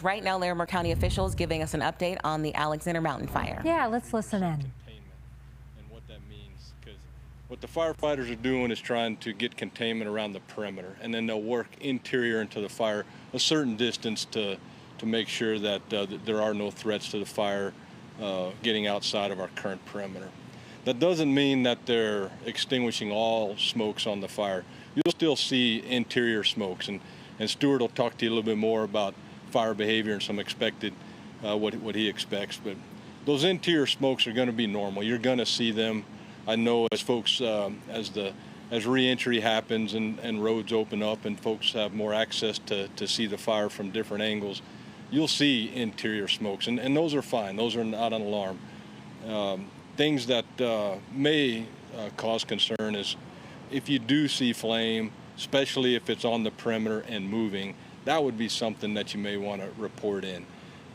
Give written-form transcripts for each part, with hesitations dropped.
Right now, Larimer County officials giving us an update on the Alexander Mountain fire. Yeah, let's listen in. And what that means, because what the firefighters are doing is trying to get containment around the perimeter, and then they'll work interior into the fire a certain distance to make sure that there are no threats to the fire getting outside of our current perimeter. That doesn't mean that they're extinguishing all smokes on the fire. You'll still see interior smokes, and Stuart will talk to you a little bit more about fire behavior and some expected, what he expects. But those interior smokes are going to be normal. You're going to see them. I know as folks, as re-entry happens and roads open up and folks have more access to see the fire from different angles, you'll see interior smokes, and those are fine. Those are not an alarm. Things that may cause concern is if you do see flame, especially if it's on the perimeter and moving, that would be something that you may want to report in.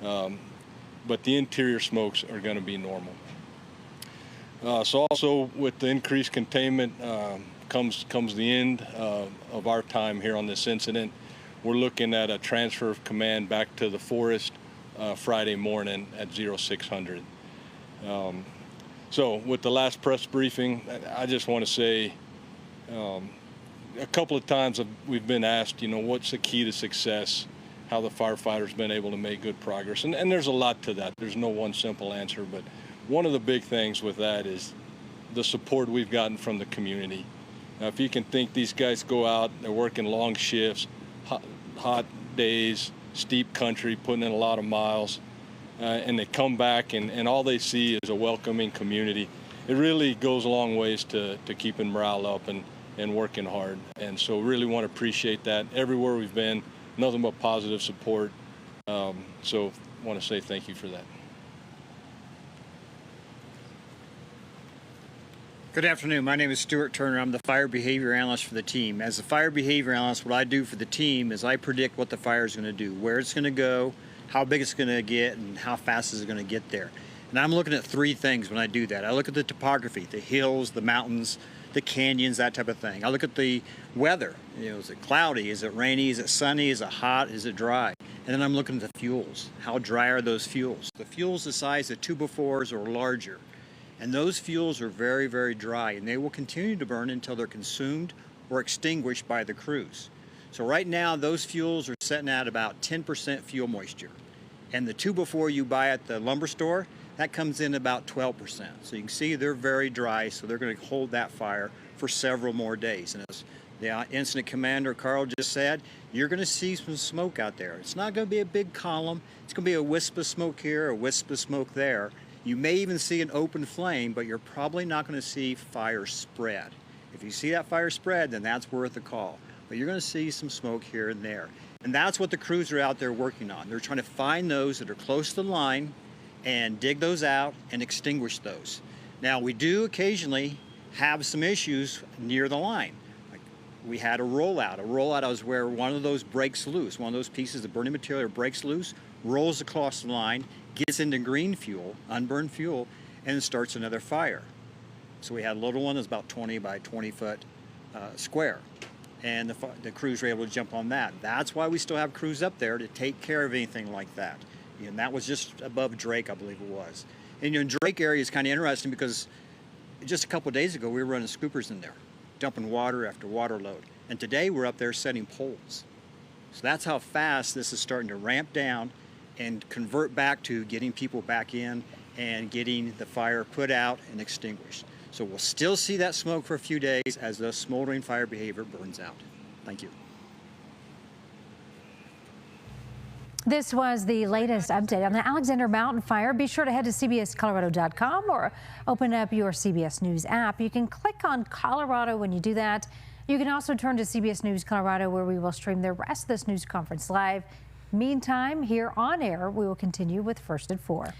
But the interior smokes are going to be normal. So also with the increased containment comes the end of our time here on this incident. We're looking at a transfer of command back to the forest Friday morning at 0600. So with the last press briefing, I just want to say a couple of times we've been asked, what's the key to success, how the firefighters been able to make good progress. And there's a lot to that. There's no one simple answer, but one of the big things with that is the support we've gotten from the community. Now, if you can think, these guys go out, they're working long shifts, hot days, steep country, putting in a lot of miles, and they come back and all they see is a welcoming community. It really goes a long ways to keeping morale up and working hard. And so really want to appreciate that. Everywhere we've been, nothing but positive support. So want to say thank you for that. Good afternoon. My name is Stuart Turner. I'm the fire behavior analyst for the team. As a fire behavior analyst, what I do for the team is I predict what the fire is going to do, where it's going to go, how big it's going to get, and how fast is it going to get there. And I'm looking at three things when I do that. I look at the topography, the hills, the mountains, the canyons, that type of thing. I look at the weather. Is it cloudy? Is it rainy? Is it sunny? Is it hot? Is it dry? And then I'm looking at the fuels. How dry are those fuels? The fuels the size of 2x4s or larger. And those fuels are very, very dry, and they will continue to burn until they're consumed or extinguished by the crews. So right now, those fuels are sitting at about 10% fuel moisture. And the 2x4 you buy at the lumber store, that comes in about 12%. So you can see they're very dry, so they're going to hold that fire for several more days. And as the incident commander, Carl, just said, you're going to see some smoke out there. It's not going to be a big column. It's going to be a wisp of smoke here, a wisp of smoke there. You may even see an open flame, but you're probably not going to see fire spread. If you see that fire spread, then that's worth a call. But you're going to see some smoke here and there. And that's what the crews are out there working on. They're trying to find those that are close to the line and dig those out and extinguish those. Now, we do occasionally have some issues near the line. Like we had a rollout. A rollout is where one of those breaks loose. One of those pieces of burning material breaks loose, rolls across the line, gets into green fuel, unburned fuel, and starts another fire. So we had a little one that's about 20 by 20 foot square. And the crews were able to jump on that. That's why we still have crews up there to take care of anything like that. And that was just above Drake, I believe it was. And Drake area is kind of interesting because just a couple of days ago, we were running scoopers in there, dumping water after water load. And today we're up there setting poles. So that's how fast this is starting to ramp down and convert back to getting people back in and getting the fire put out and extinguished. So we'll still see that smoke for a few days as the smoldering fire behavior burns out. Thank you. This was the latest update on the Alexander Mountain fire. Be sure to head to cbscolorado.com or open up your CBS News app. You can click on Colorado when you do that. You can also turn to CBS News Colorado, where we will stream the rest of this news conference live. Meantime, here on air, we will continue with First at 4.